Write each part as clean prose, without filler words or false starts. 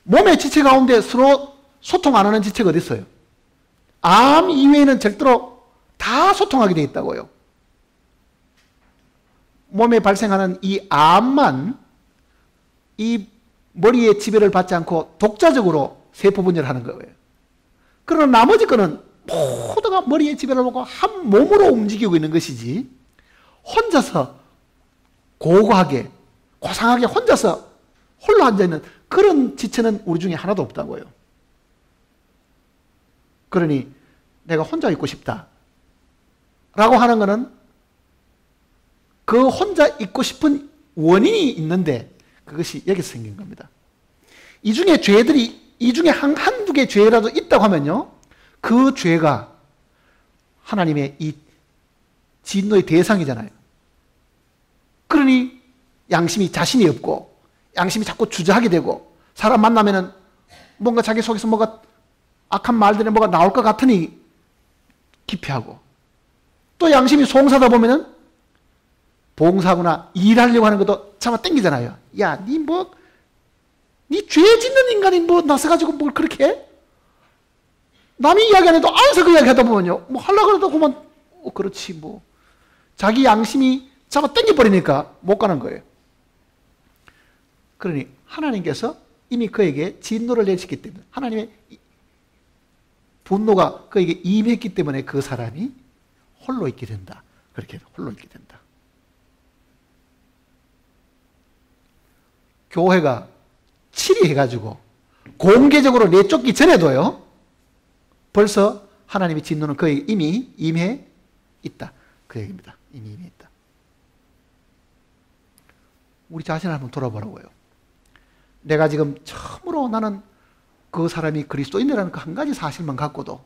몸의 지체 가운데 서로 소통 안 하는 지체가 어디 있어요? 암 이외에는 절대로 다 소통하게 되어 있다고요. 몸에 발생하는 이 암만 이 머리의 지배를 받지 않고 독자적으로 세포 분열을 하는 거예요. 그러나 나머지 거는 모두가 머리의 지배를 받고 한 몸으로 움직이고 있는 것이지, 혼자서 고고하게 고상하게 혼자서 홀로 앉아있는 그런 지체는 우리 중에 하나도 없다고요. 그러니 내가 혼자 있고 싶다 라고 하는 것은 그 혼자 있고 싶은 원인이 있는데 그것이 여기서 생긴 겁니다. 이 중에 한두 개 죄라도 있다고 하면요, 그 죄가 하나님의 이 진노의 대상이잖아요. 그러니 양심이 자신이 없고 양심이 자꾸 주저하게 되고, 사람 만나면은 뭔가 자기 속에서 뭐가 악한 말들이 뭐가 나올 것 같으니 기피하고, 또 양심이 송사다 보면은 봉사하거나 일하려고 하는 것도 차마 땡기잖아요. 야, 니 죄 짓는 인간이 뭐 나서가지고 뭘 그렇게 해? 남이 이야기 안 해도 알아서 그 이야기 하다 보면요, 뭐 하려고 그러다 보면 그렇지 뭐. 자기 양심이 차마 땡겨버리니까 못 가는 거예요. 그러니 하나님께서 이미 그에게 진노를 내리셨기 때문에, 하나님의 분노가 그에게 임했기 때문에 그 사람이 홀로 있게 된다. 그렇게 홀로 있게 된다. 교회가 치리해가지고 공개적으로 내쫓기 전에도요, 벌써 하나님의 진노는 그에게 이미 임해 있다. 그 얘기입니다. 이미 임해 있다. 우리 자신을 한번 돌아보라고요. 내가 지금 처음으로 나는 그 사람이 그리스도인이라는 그 한 가지 사실만 갖고도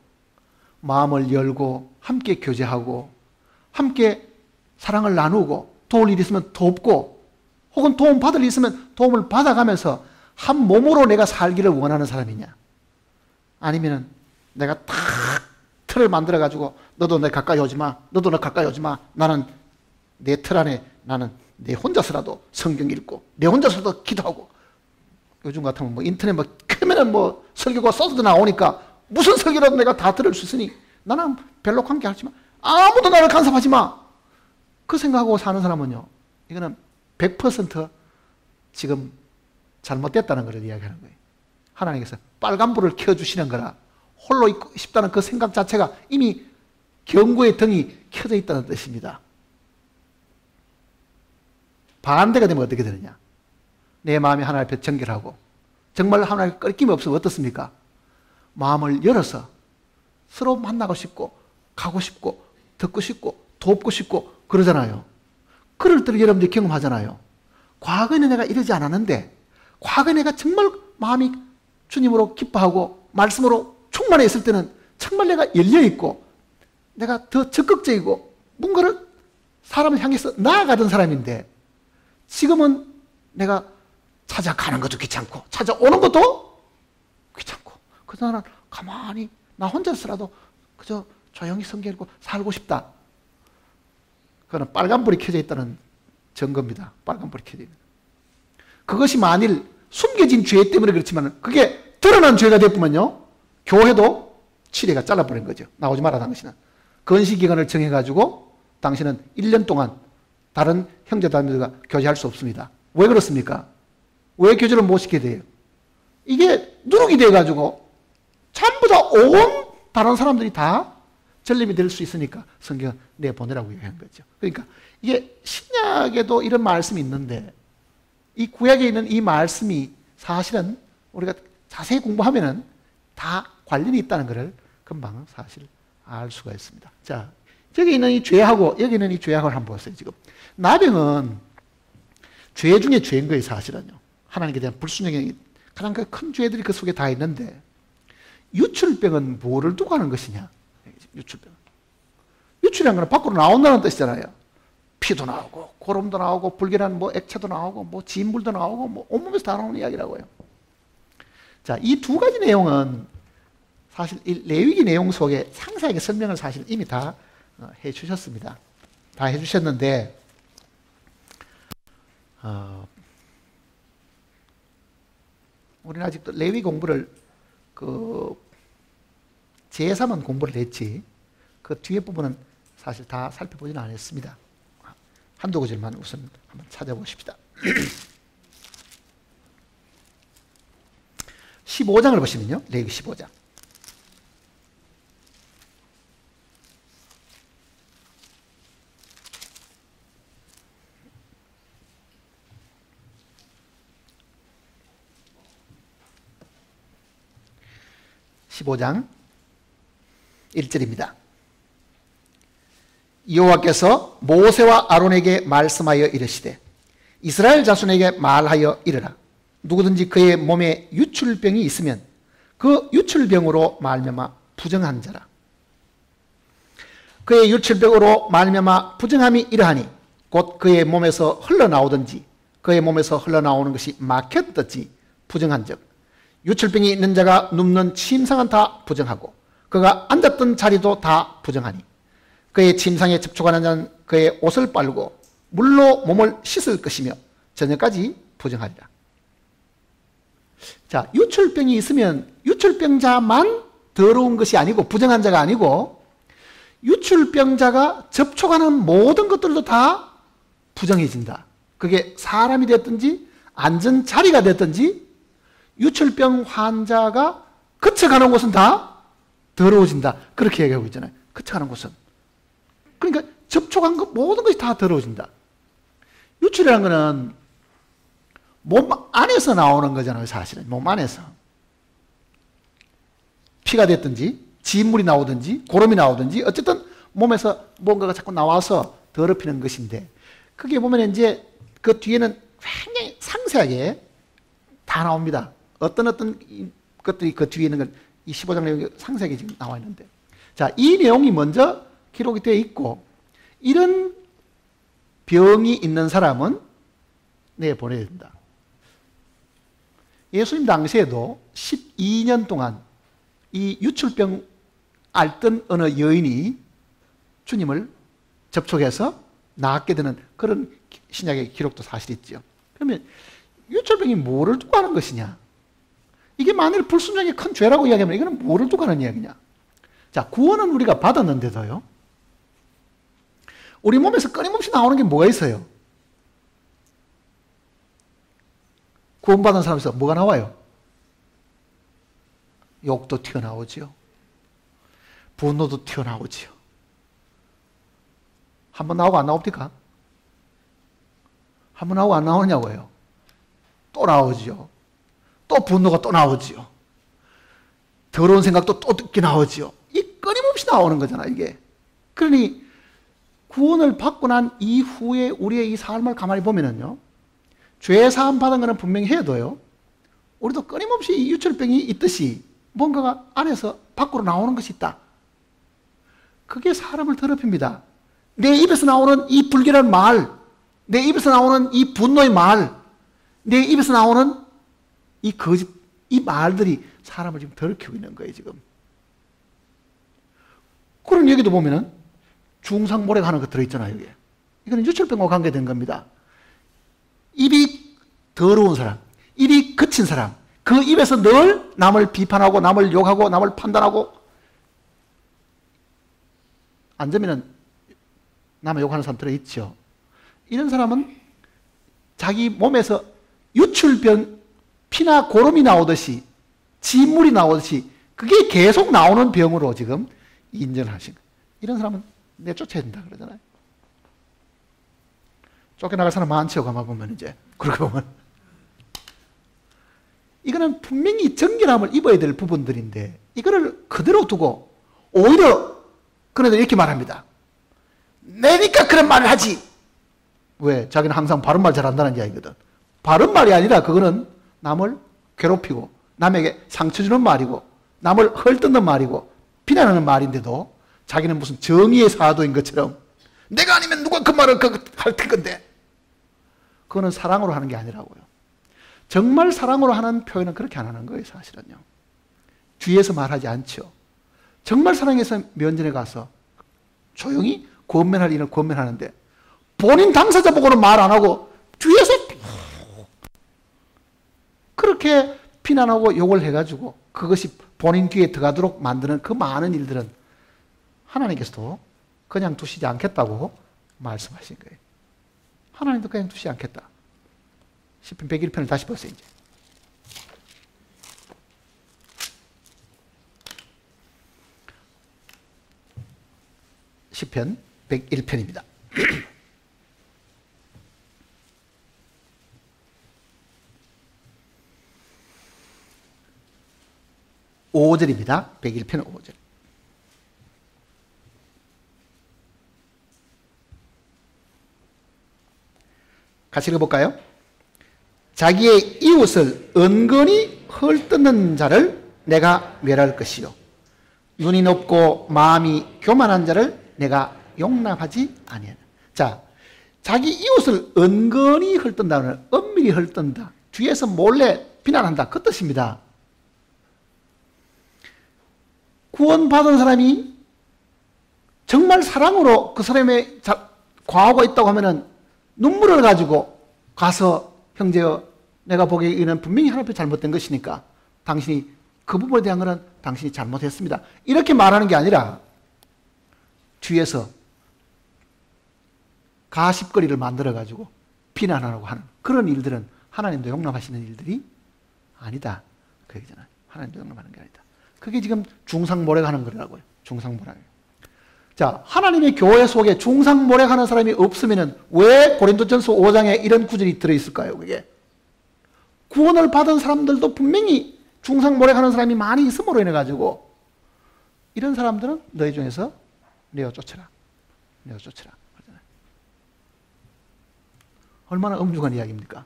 마음을 열고 함께 교제하고 함께 사랑을 나누고 도울 일이 있으면 돕고 혹은 도움 받을 일이 있으면 도움을 받아가면서 한 몸으로 내가 살기를 원하는 사람이냐, 아니면은 내가 탁 틀을 만들어 가지고 너도 내 가까이 오지 마, 너도 내 가까이 오지 마, 나는 내 틀 안에 나는 내 혼자서라도 성경 읽고 내 혼자서도 기도하고, 요즘 같으면 뭐 인터넷 뭐 켜면은 뭐 설교가 써서 나오니까 무슨 설교라도 내가 다 들을 수 있으니 나는 별로 관계하지 마, 아무도 나를 간섭하지 마, 그 생각하고 사는 사람은요, 이거는 100% 지금 잘못됐다는 것을 이야기하는 거예요. 하나님께서 빨간불을 켜주시는 거라 홀로 있고 싶다는 그 생각 자체가 이미 경고의 등이 켜져 있다는 뜻입니다. 반대가 되면 어떻게 되느냐, 내 마음이 하나님 앞에 정결하고 정말 하나님 꺾임이 없으면 어떻습니까? 마음을 열어서 서로 만나고 싶고 가고 싶고 듣고 싶고 돕고 싶고 그러잖아요. 그럴 때를 여러분들이 경험하잖아요. 과거에는 내가 이러지 않았는데, 과거에 내가 정말 마음이 주님으로 기뻐하고 말씀으로 충만해 있을 때는 정말 내가 열려있고 내가 더 적극적이고 뭔가를 사람을 향해서 나아가던 사람인데, 지금은 내가 찾아가는 것도 귀찮고 찾아오는 것도 귀찮고, 그래서 나는 가만히 나 혼자서라도 그저 조용히 성경 읽고 살고 싶다. 그거는 빨간불이 켜져 있다는 증거입니다. 빨간불이 켜져 있는. 그것이 만일 숨겨진 죄 때문에 그렇지만 그게 드러난 죄가 되면요, 교회도 치레가 잘라버린 거죠. 나오지 마라 당신은. 건시기간을 정해가지고 당신은 1년 동안 다른 형제자매들과 교제할 수 없습니다. 왜 그렇습니까? 왜 교제를 못 시켜야 돼요? 이게 누룩이 돼가지고 전부 다 온 다른 사람들이 다 전림이 될 수 있으니까 성경은 내보내라고 얘기한 거죠. 그러니까 이게 신약에도 이런 말씀이 있는데, 이 구약에 있는 이 말씀이 사실은 우리가 자세히 공부하면은 다 관련이 있다는 것을 금방 사실 알 수가 있습니다. 자, 여기 있는 이 죄하고 여기 있는 이 죄하고를 한번 보세요. 지금 나병은 죄 중에 죄인 거예요. 사실은요. 하나님께 대한 불순종이 가장 큰 죄들이 그 속에 다 있는데, 유출병은 뭐를 두고 하는 것이냐? 유출병. 유출이라는 것은 밖으로 나온다는 뜻이잖아요. 피도 나오고 고름도 나오고 불결한 뭐 액체도 나오고 뭐 진물도 나오고 뭐 온몸에서 다 나오는 이야기라고요. 자, 이 두 가지 내용은 사실 이 레위기 내용 속에 상세하게 설명을 사실 이미 다 해주셨습니다. 다 해주셨는데, 우리는 아직도 레위 공부를 제3은 공부를 했지 그 뒤에 부분은 사실 다 살펴보지는 않았습니다. 한두 구절만 우선 한번 찾아보십시다. 15장을 보시면요. 레위기 15장. (15장) 1절입니다. 여호와께서 모세와 아론에게 말씀하여 이르시되 이스라엘 자손에게 말하여 이르라. 누구든지 그의 몸에 유출병이 있으면 그 유출병으로 말미암아 부정한 자라. 그의 유출병으로 말미암아 부정함이 이러하니 곧 그의 몸에서 흘러나오든지 그의 몸에서 흘러나오는 것이 막혔든지 부정한 즉 유출병이 있는 자가 눕는 침상은 다 부정하고 그가 앉았던 자리도 다 부정하니 그의 침상에 접촉하는 자는 그의 옷을 빨고 물로 몸을 씻을 것이며 저녁까지 부정하리라. 자, 유출병이 있으면 유출병자만 더러운 것이 아니고 부정한 자가 아니고 유출병자가 접촉하는 모든 것들도 다 부정해진다. 그게 사람이 됐든지 앉은 자리가 됐든지 유출병 환자가 거쳐가는 곳은 다 더러워진다. 그렇게 얘기하고 있잖아요. 거쳐가는 곳은. 그러니까 접촉한 것 모든 것이 다 더러워진다. 유출이라는 것은 몸 안에서 나오는 거잖아요. 사실은 몸 안에서 피가 됐든지 진물이 나오든지 고름이 나오든지 어쨌든 몸에서 뭔가가 자꾸 나와서 더럽히는 것인데 그게 보면 이제 그 뒤에는 굉장히 상세하게 다 나옵니다. 어떤 것들이 그 뒤에 있는 건 이 15장 내용이 상세하게 지금 나와 있는데 자, 이 내용이 먼저 기록이 되어 있고 이런 병이 있는 사람은 내보내야 된다. 예수님 당시에도 12년 동안 이 유출병 앓던 어느 여인이 주님을 접촉해서 낫게 되는 그런 신약의 기록도 사실 있죠. 그러면 유출병이 뭐를 두고 하는 것이냐? 이게 만일 불순종이 큰 죄라고 이야기하면 이거는 뭐를 두고 하는 이야기냐? 자, 구원은 우리가 받았는데도요. 우리 몸에서 끊임없이 나오는 게 뭐가 있어요? 구원받은 사람에서 뭐가 나와요? 욕도 튀어나오지요. 분노도 튀어나오지요. 한 번 나오고 안 나옵니까? 한 번 나오고 안 나오냐고요. 또 나오지요. 또 분노가 또 나오지요. 더러운 생각도 또 듣게 나오지요. 이 끊임없이 나오는 거잖아요, 이게. 그러니 구원을 받고 난 이후에 우리의 이 삶을 가만히 보면은요. 죄 사함 받은 거는 분명히 해도요. 우리도 끊임없이 이 유출병이 있듯이 뭔가가 안에서 밖으로 나오는 것이 있다. 그게 사람을 더럽힙니다. 내 입에서 나오는 이 불결한 말, 내 입에서 나오는 이 분노의 말, 내 입에서 나오는 이 거짓, 이 말들이 사람을 지금 더럽히고 있는 거예요, 지금. 그런 얘기도 보면은 중상모래가 하는 거 들어있잖아요, 여기. 이거는 유출병과 관계된 겁니다. 입이 더러운 사람, 입이 거친 사람, 그 입에서 늘 남을 비판하고, 남을 욕하고, 남을 판단하고, 앉으면은 남을 욕하는 사람 들어있죠. 이런 사람은 자기 몸에서 유출병, 피나 고름이 나오듯이, 진물이 나오듯이, 그게 계속 나오는 병으로 지금 인정을 하신 거예요. 이런 사람은 내쫓아야 된다 그러잖아요. 쫓겨나갈 사람 많죠, 가만 보면 이제. 그렇게 보면. 이거는 분명히 정결함을 입어야 될 부분들인데, 이거를 그대로 두고, 오히려, 그런데 이렇게 말합니다. 내니까 그런 말을 하지! 왜? 자기는 항상 바른 말 잘한다는 이야기거든. 바른 말이 아니라, 그거는 남을 괴롭히고, 남에게 상처 주는 말이고, 남을 헐뜯는 말이고, 비난하는 말인데도, 자기는 무슨 정의의 사도인 것처럼, 내가 아니면 누가 그 말을 할 텐데, 그거는 사랑으로 하는 게 아니라고요. 정말 사랑으로 하는 표현은 그렇게 안 하는 거예요, 사실은요. 뒤에서 말하지 않죠. 정말 사랑해서 면전에 가서 조용히 권면할 일은 권면하는데 본인 당사자 보고는 말 안 하고 뒤에서 그렇게 비난하고 욕을 해가지고 그것이 본인 귀에 들어가도록 만드는 그 많은 일들은 하나님께서도 그냥 두시지 않겠다고 말씀하신 거예요. 하나님도 그냥 두시지 않겠다. 시편 101편을 다시 보세요. 이제. 시편 101편입니다. 5절입니다. 101편 5절. 같이 읽어볼까요? 자기의 이웃을 은근히 헐뜯는 자를 내가 멸할 것이요 눈이 높고 마음이 교만한 자를 내가 용납하지 아니하나. 자, 자기 이웃을 은근히 헐뜯는다는 은밀히 헐뜯는다. 뒤에서 몰래 비난한다. 그 뜻입니다. 구원받은 사람이 정말 사랑으로 그 사람의 과오가 있다고 하면은 눈물을 가지고 가서 형제여 내가 보기에 이는 분명히 하나님 앞에 잘못된 것이니까 당신이 그 부분에 대한 것은 당신이 잘못했습니다. 이렇게 말하는 게 아니라 뒤에서 가십거리를 만들어 가지고 비난하라고 하는 그런 일들은 하나님도 용납하시는 일들이 아니다. 그 얘기잖아요. 하나님도 용납하는 게 아니다. 그게 지금 중상모략하는 거라고요. 중상모략. 자, 하나님의 교회 속에 중상모략하는 사람이 없으면은 왜 고린도전서 5장에 이런 구절이 들어있을까요? 그게 구원을 받은 사람들도 분명히 중상모략하는 사람이 많이 있음으로 인해 가지고 이런 사람들은 너희 중에서 내어 쫓아라. 내어 쫓아라. 얼마나 엄중한 이야기입니까?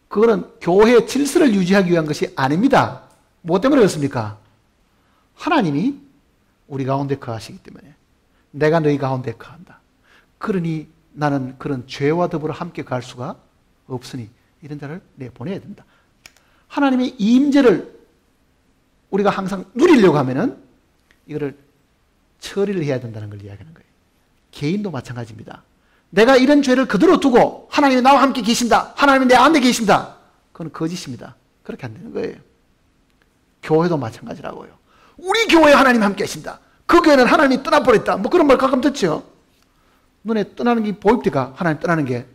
그거는 교회의 질서를 유지하기 위한 것이 아닙니다. 뭐 때문에 그렇습니까? 하나님이 우리 가운데 거하시기 때문에 내가 너희 가운데 거한다. 그러니 나는 그런 죄와 더불어 함께 갈 수가 없으니 이런 자를 내보내야 된다. 하나님의 임재를 우리가 항상 누리려고 하면은 이거를 처리를 해야 된다는 걸 이야기하는 거예요. 개인도 마찬가지입니다. 내가 이런 죄를 그대로 두고 하나님이 나와 함께 계신다. 하나님이 내 안에 계신다. 그건 거짓입니다. 그렇게 안 되는 거예요. 교회도 마찬가지라고요. 우리 교회에 하나님 함께 계신다. 그 교회는 하나님이 떠나버렸다. 뭐 그런 말 가끔 듣죠. 눈에 떠나는 게 보입니까? 하나님 떠나는 게.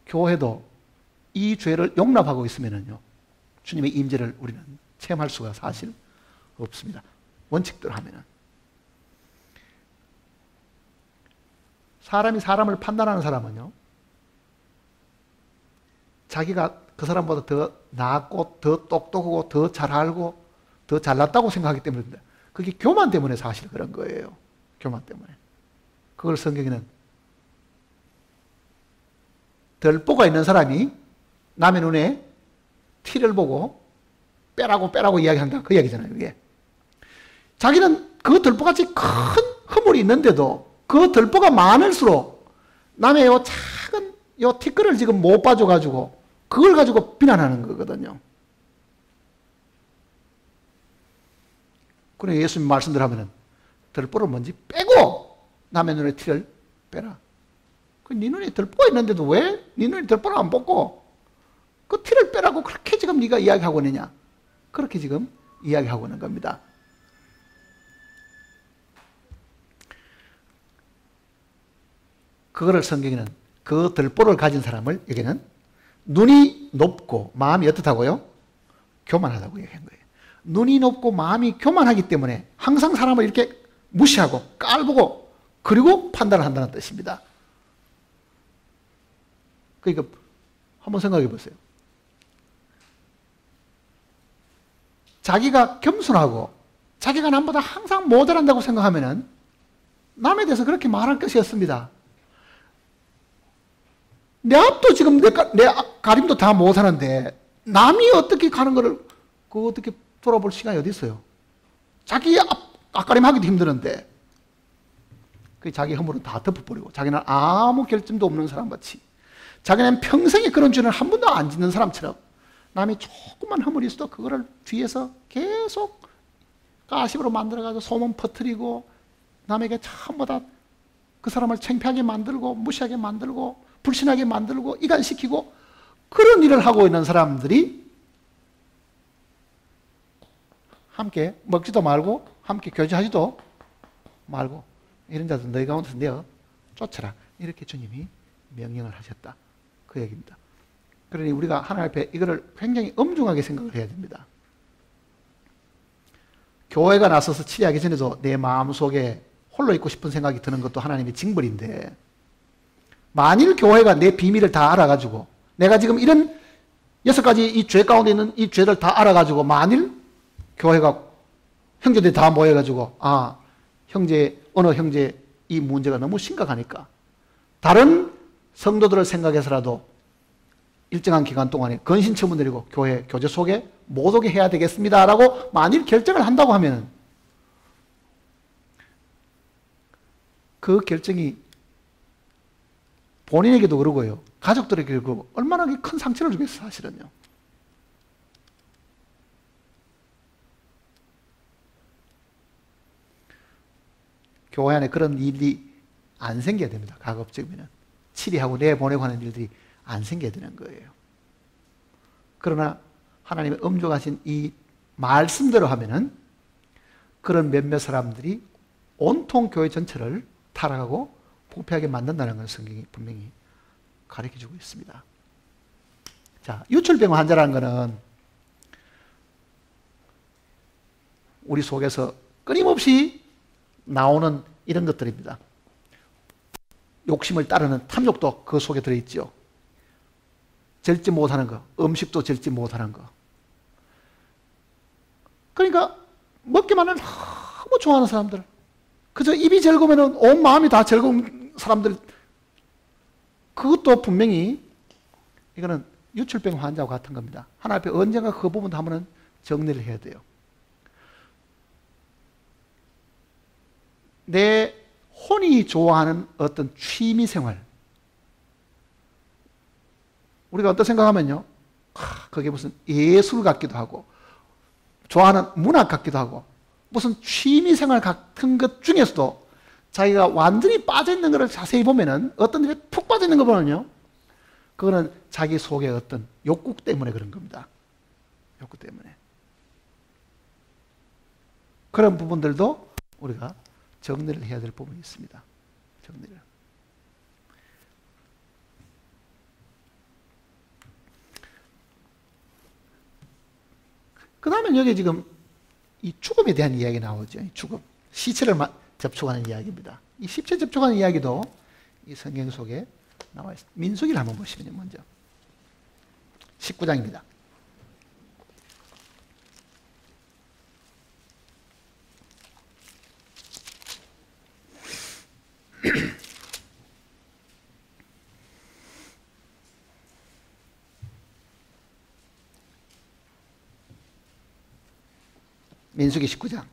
교회도 이 죄를 용납하고 있으면요, 주님의 임재를 우리는 체험할 수가 사실 없습니다. 원칙대로 하면은. 사람이 사람을 판단하는 사람은요, 자기가 그 사람보다 더 나았고, 더 똑똑하고, 더 잘 알고, 더 잘났다고 생각하기 때문입니다. 그게 교만 때문에 사실 그런 거예요. 교만 때문에. 그걸 성경에는 덜보가 있는 사람이 남의 눈에 티를 보고 빼라고 이야기한다. 그 얘기잖아요, 이게. 자기는 그 덜보같이 큰 허물이 있는데도 그 덜보가 많을수록 남의 요 작은 요 티끌을 지금 못 봐줘가지고 그걸 가지고 비난하는 거거든요. 그래 예수님 말씀대로 하면은 덜보를 먼저 빼고 남의 눈에 티를 빼라. 네 눈에 덜보가 있는데도 왜 네 눈에 덜보를 안 뽑고 그 티를 빼라고 그렇게 지금 네가 이야기하고 있느냐. 그렇게 지금 이야기하고 있는 겁니다. 그거를 성경에는 그 덜보를 가진 사람을 여기는 눈이 높고 마음이 어떻다고요? 교만하다고 얘기한 거예요. 눈이 높고 마음이 교만하기 때문에 항상 사람을 이렇게 무시하고 깔보고 그리고 판단을 한다는 뜻입니다. 그러니까 한번 생각해 보세요. 자기가 겸손하고 자기가 남보다 항상 모자란다고 생각하면은 남에 대해서 그렇게 말할 것이 없습니다. 내 앞도 지금 내 가림도 다 못하는데 남이 어떻게 가는 거를 그거 어떻게 돌아볼 시간이 어디 있어요? 자기 앞가림 하기도 힘드는데 그 자기 허물은 다 덮어버리고 자기는 아무 결점도 없는 사람같이 자기는 평생에 그런 죄는 한 번도 안 짓는 사람처럼 남이 조그만 허물이 있어도 그거를 뒤에서 계속 가십으로 만들어가지고 소문 퍼뜨리고 남에게 전부 다 그 사람을 창피하게 만들고 무시하게 만들고 불신하게 만들고 이간시키고 그런 일을 하고 있는 사람들이 함께 먹지도 말고 함께 교제하지도 말고 이런 자들 너희 가운데서 내어 쫓아라. 이렇게 주님이 명령을 하셨다. 그 얘기입니다. 그러니 우리가 하나님 앞에 이거를 굉장히 엄중하게 생각을 해야 됩니다. 교회가 나서서 치리하기 전에도 내 마음속에 홀로 있고 싶은 생각이 드는 것도 하나님의 징벌인데 만일 교회가 내 비밀을 다 알아가지고 내가 지금 이런 6가지 이 죄 가운데 있는 이 죄를 다 알아가지고 만일 교회가 형제들이 다 모여가지고 어느 형제 이 문제가 너무 심각하니까 다른 성도들을 생각해서라도 일정한 기간 동안에 건신처분 드리고 교회 교제 속에 못 오게 해야 되겠습니다 라고 만일 결정을 한다고 하면 그 결정이 본인에게도 그러고요 가족들에게도 그러고 얼마나 큰 상처를 주겠어요 사실은요. 교회 안에 그런 일이 안 생겨야 됩니다. 가급적이면 치리하고 내보내고 하는 일들이 안 생겨야 되는 거예요. 그러나 하나님의 엄중하신 이 말씀대로 하면은 그런 몇몇 사람들이 온통 교회 전체를 타락하고 부패하게 만든다는 걸 성경이 분명히 가르쳐주고 있습니다. 자, 유출병 환자라는 것은 우리 속에서 끊임없이 나오는 이런 것들입니다. 욕심을 따르는 탐욕도 그 속에 들어있죠. 절제 못하는 거, 음식도 절제 못하는 거. 그러니까 먹기만 하면 너무 좋아하는 사람들, 그저 입이 즐거우면 온 마음이 다 즐거운 사람들, 그것도 분명히 이거는 유출병 환자와 같은 겁니다. 하나님 앞에 언젠가 그 부분도 한번 정리를 해야 돼요. 내 혼이 좋아하는 어떤 취미생활, 우리가 어떤 생각하면요, 그게 무슨 예술 같기도 하고 좋아하는 문학 같기도 하고 무슨 취미생활 같은 것 중에서도 자기가 완전히 빠져있는 것을 자세히 보면은 어떤 일에 푹 빠져있는 거 보면요, 그거는 자기 속의 어떤 욕구 때문에 그런 겁니다. 욕구 때문에. 그런 부분들도 우리가 정리를 해야 될 부분이 있습니다. 정리를. 그 다음에 여기 지금 이 죽음에 대한 이야기 나오죠. 죽음. 시체를 접촉하는 이야기입니다. 이 시체 접촉하는 이야기도 이 성경 속에 나와 있습니다. 민수기를 한번 보시면요, 먼저. 19장입니다. 민수기 19장.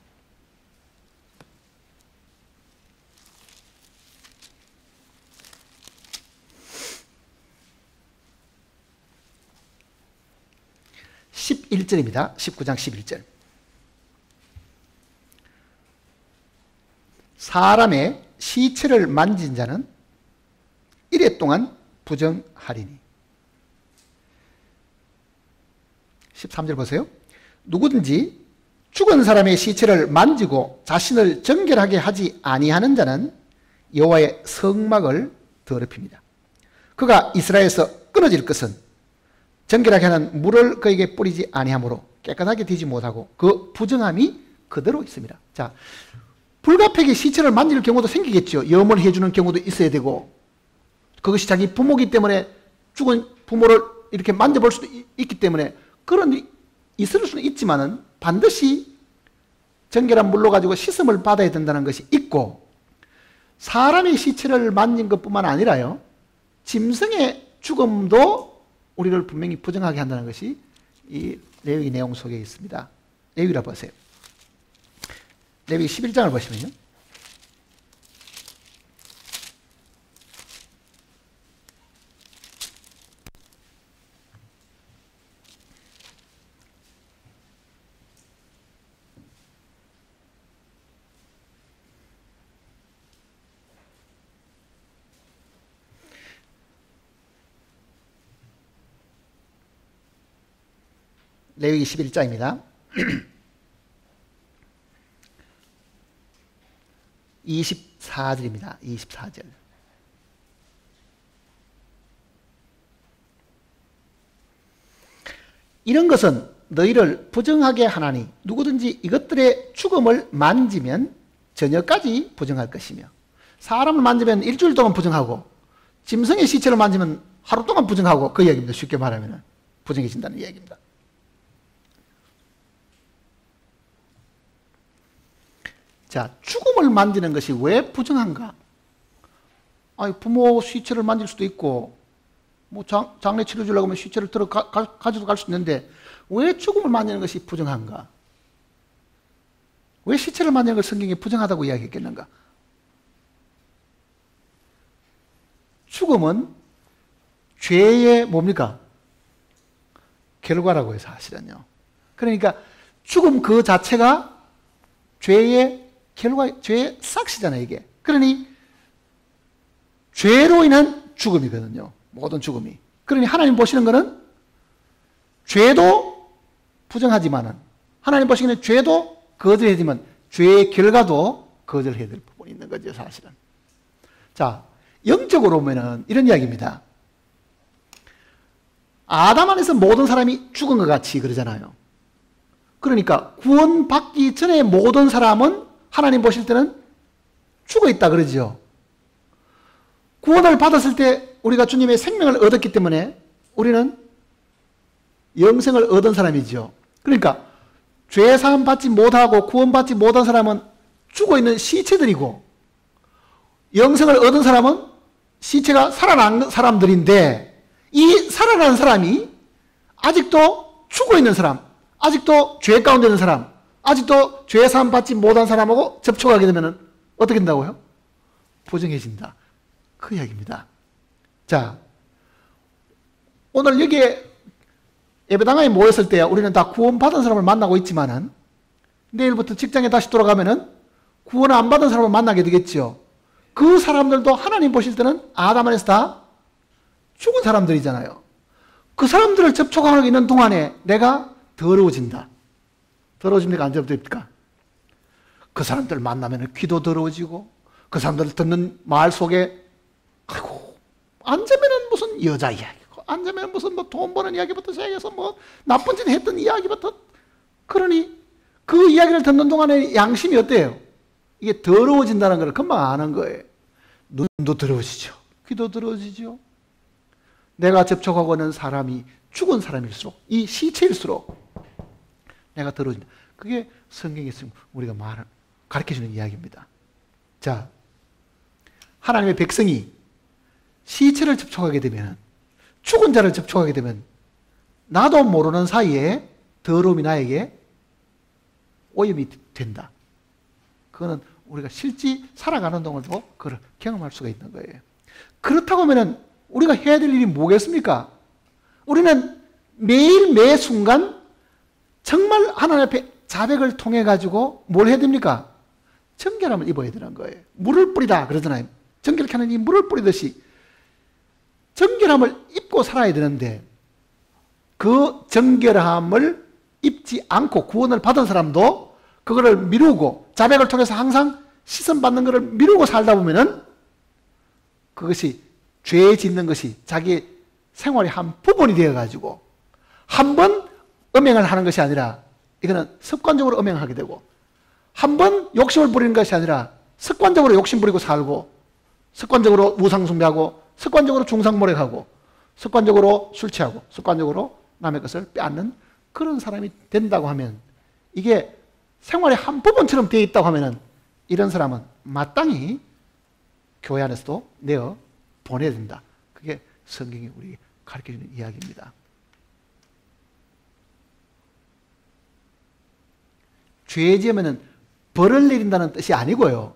(11절입니다) 19장 11절. 사람의 시체를 만진 자는 이래 동안 부정하리니. 13절 보세요. 누구든지 죽은 사람의 시체를 만지고 자신을 정결하게 하지 아니하는 자는 여호와의 성막을 더럽힙니다. 그가 이스라엘에서 끊어질 것은 정결하게 하는 물을 그에게 뿌리지 아니하므로 깨끗하게 되지 못하고 그 부정함이 그대로 있습니다. 자, 불가피하게 시체를 만질 경우도 생기겠죠. 염을 해주는 경우도 있어야 되고, 그것이 자기 부모이기 때문에 죽은 부모를 이렇게 만져볼 수도 있기 때문에 그런 일이 있을 수는 있지만은 반드시 정결한 물로 가지고 씻음을 받아야 된다는 것이 있고, 사람의 시체를 만진 것뿐만 아니라요, 짐승의 죽음도 우리를 분명히 부정하게 한다는 것이 이 레위기 내용 속에 있습니다. 레위기라 보세요. 레위기 11장을 보시면요, 레위기 11장입니다. 24절입니다. 24절. 이런 것은 너희를 부정하게 하나니 누구든지 이것들의 죽음을 만지면 저녁까지 부정할 것이며, 사람을 만지면 일주일 동안 부정하고 짐승의 시체를 만지면 하루 동안 부정하고, 그 이야기입니다. 쉽게 말하면 부정해진다는 이야기입니다. 자, 죽음을 만지는 것이 왜 부정한가? 아니, 부모 시체를 만질 수도 있고, 뭐 장례 치러주려고 하면 시체를 가지고 갈 수 있는데 왜 죽음을 만지는 것이 부정한가? 왜 시체를 만지는 걸 성경이 부정하다고 이야기했겠는가? 죽음은 죄의 뭡니까? 결과라고 해서 사실은요. 그러니까 죽음 그 자체가 죄의 결과, 죄의 삭시잖아요, 이게. 그러니 죄로 인한 죽음이거든요. 모든 죽음이. 그러니 하나님 보시는 것은 죄도 부정하지만은, 하나님 보시기에는 죄도 거절하지만 죄의 결과도 거절해야 될 부분이 있는 거죠, 사실은. 자, 영적으로 보면은 이런 이야기입니다. 아담 안에서 모든 사람이 죽은 것 같이 그러잖아요. 그러니까 구원받기 전에 모든 사람은 하나님 보실 때는 죽어 있다 그러죠. 구원을 받았을 때 우리가 주님의 생명을 얻었기 때문에 우리는 영생을 얻은 사람이죠. 그러니까 죄 사함 받지 못하고 구원받지 못한 사람은 죽어 있는 시체들이고, 영생을 얻은 사람은 시체가 살아난 사람들인데, 이 살아난 사람이 아직도 죽어 있는 사람, 아직도 죄 가운데 있는 사람, 아직도 죄 사함 받지 못한 사람하고 접촉하게 되면 어떻게 된다고요? 부정해진다. 그 이야기입니다. 자, 오늘 여기에 예배당에 모였을 때 우리는 다 구원받은 사람을 만나고 있지만은, 내일부터 직장에 다시 돌아가면은 구원 안 받은 사람을 만나게 되겠죠. 그 사람들도 하나님 보실 때는 아담 안에서 다 죽은 사람들이잖아요. 그 사람들을 접촉하고 있는 동안에 내가 더러워진다. 더러워집니까? 안 더러워집니까? 그 사람들 만나면 귀도 더러워지고, 그 사람들 듣는 말 속에, 아이고, 앉으면은 무슨 여자 이야기고, 앉으면 무슨 뭐 돈 버는 이야기부터 시작해서 뭐 나쁜 짓 했던 이야기부터, 그러니 그 이야기를 듣는 동안에 양심이 어때요? 이게 더러워진다는 걸 금방 아는 거예요. 눈도 더러워지죠. 귀도 더러워지죠. 내가 접촉하고 있는 사람이 죽은 사람일수록, 이 시체일수록 내가 더러워진다. 그게 성경에 있으면 우리가 가르쳐주는 이야기입니다. 자, 하나님의 백성이 시체를 접촉하게 되면, 죽은 자를 접촉하게 되면 나도 모르는 사이에 더러움이 나에게 오염이 된다. 그거는 우리가 실제 살아가는 동안도 그걸 경험할 수가 있는 거예요. 그렇다고 하면 우리가 해야 될 일이 뭐겠습니까? 우리는 매일 매 순간 정말 하나님 앞에 자백을 통해 가지고 뭘 해야 됩니까? 정결함을 입어야 되는 거예요. 물을 뿌리다 그러잖아요. 정결케 하는 이 물을 뿌리듯이 정결함을 입고 살아야 되는데, 그 정결함을 입지 않고 구원을 받은 사람도 그거를 미루고 자백을 통해서 항상 시선받는 것을 미루고 살다 보면은 그것이 죄 짓는 것이 자기 생활의 한 부분이 되어가지고 한 번 음행을 하는 것이 아니라 이거는 습관적으로 음행하게 되고, 한 번 욕심을 부리는 것이 아니라 습관적으로 욕심 부리고 살고, 습관적으로 우상숭배하고, 습관적으로 중상모략하고, 습관적으로 술 취하고, 습관적으로 남의 것을 빼앗는 그런 사람이 된다고 하면, 이게 생활의 한 부분처럼 되어 있다고 하면은 이런 사람은 마땅히 교회 안에서도 내어 보내야 된다. 그게 성경이 우리에게 가르쳐주는 이야기입니다. 죄 지으면은 벌을 내린다는 뜻이 아니고요.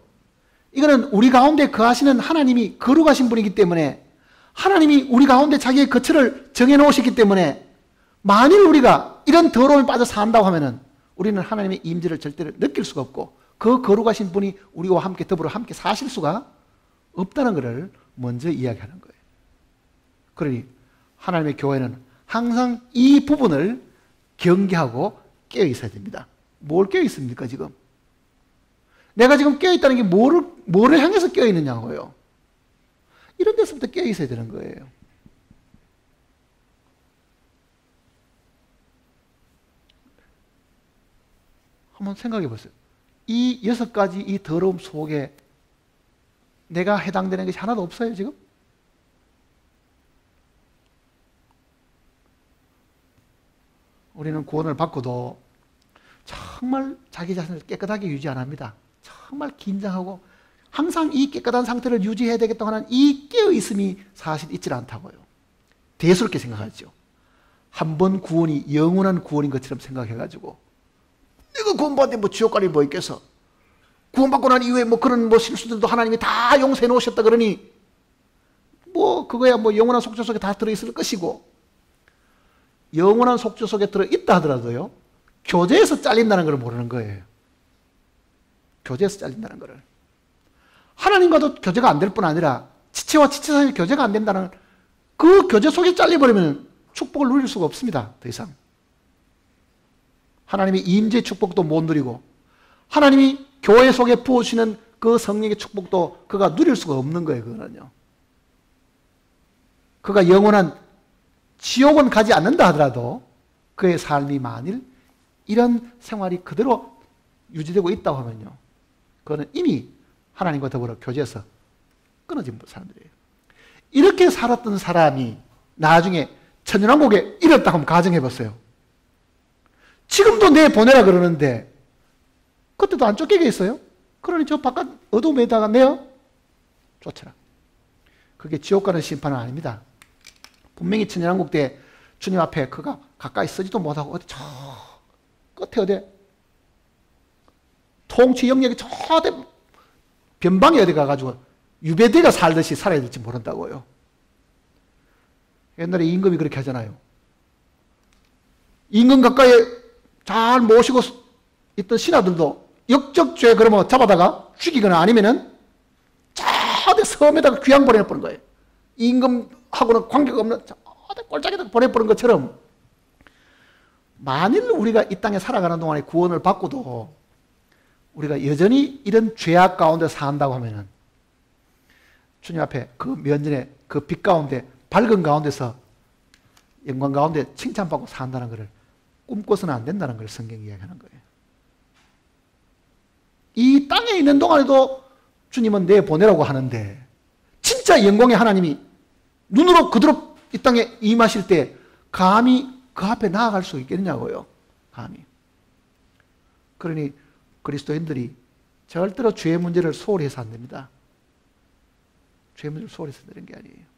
이거는 우리 가운데 거하시는 하나님이 거룩하신 분이기 때문에, 하나님이 우리 가운데 자기의 거처를 정해놓으셨기 때문에, 만일 우리가 이런 더러움에 빠져 산다고 하면은 우리는 하나님의 임재를 절대로 느낄 수가 없고, 그 거룩하신 분이 우리와 함께 더불어 함께 사실 수가 없다는 것을 먼저 이야기하는 거예요. 그러니 하나님의 교회는 항상 이 부분을 경계하고 깨어 있어야 됩니다. 뭘 깨어 있습니까, 지금? 내가 지금 깨어 있다는 게 뭐를 향해서 깨어 있느냐고요. 이런 데서부터 깨어 있어야 되는 거예요. 한번 생각해 보세요. 이 6가지 이 더러움 속에 내가 해당되는 것이 하나도 없어요, 지금? 우리는 구원을 받고도 정말 자기 자신을 깨끗하게 유지 안 합니다. 정말 긴장하고 항상 이 깨끗한 상태를 유지해야 되겠다고 하는 이 깨어있음이 사실 있지 않다고요. 대수롭게 생각하죠. 한 번 구원이 영원한 구원인 것처럼 생각해가지고 내가 구원받는데 뭐 지옥 가리 뭐 있겠어. 구원받고 난 이후에 뭐 그런 뭐 실수들도 하나님이 다 용서해 놓으셨다 그러니 뭐 그거야 뭐 영원한 속죄 속에 다 들어있을 것이고, 영원한 속죄 속에 들어있다 하더라도요, 교제에서 잘린다는 걸 모르는 거예요. 교제에서 잘린다는 거를. 하나님과도 교제가 안 될 뿐 아니라 지체와 지체 사이에 교제가 안 된다는 그 교제 속에 잘려버리면 축복을 누릴 수가 없습니다. 더 이상. 하나님의 임재 축복도 못 누리고 하나님이 교회 속에 부어주시는 그 성령의 축복도 그가 누릴 수가 없는 거예요. 그거는요. 그가 영원한 지옥은 가지 않는다 하더라도 그의 삶이 만일 이런 생활이 그대로 유지되고 있다고 하면요, 그거는 이미 하나님과 더불어 교제에서 끊어진 사람들이에요. 이렇게 살았던 사람이 나중에 천연왕국에 이뤘다고 한번 가정해 봤어요. 지금도 내 보내라 그러는데 그때도 안 쫓기겠어요? 그러니 저 바깥 어둠에다가 내어 쫓아라. 그게 지옥 가는 심판은 아닙니다. 분명히 천연왕국 때 주님 앞에 그가 가까이 서지도 못하고 어디 저 끝에 어디 통치 영역이 저 변방에 어디 가가지고 유배대가 살듯이 살아야 될지 모른다고요. 옛날에 임금이 그렇게 하잖아요. 임금 가까이 잘 모시고 있던 신하들도 역적죄 그러면 잡아다가 죽이거나 아니면은 저 섬에다가 귀양 보내버린 거예요. 임금하고는 관계가 없는 저 꼴짝에다가 보내버린 것처럼, 만일 우리가 이 땅에 살아가는 동안에 구원을 받고도 우리가 여전히 이런 죄악 가운데 산다고 하면은 주님 앞에 그 면전에 그 빛 가운데 밝은 가운데서 영광 가운데 칭찬받고 산다는 것을 꿈꿔서는 안 된다는 걸 성경이 이야기하는 거예요. 이 땅에 있는 동안에도 주님은 내보내라고 하는데 진짜 영광의 하나님이 눈으로 그대로 이 땅에 임하실 때 감히 그 앞에 나아갈 수 있겠냐고요. 감히. 그러니 그리스도인들이 절대로 죄의 문제를 소홀히 해서 안 됩니다. 죄의 문제를 소홀히 해서 되는 게 아니에요.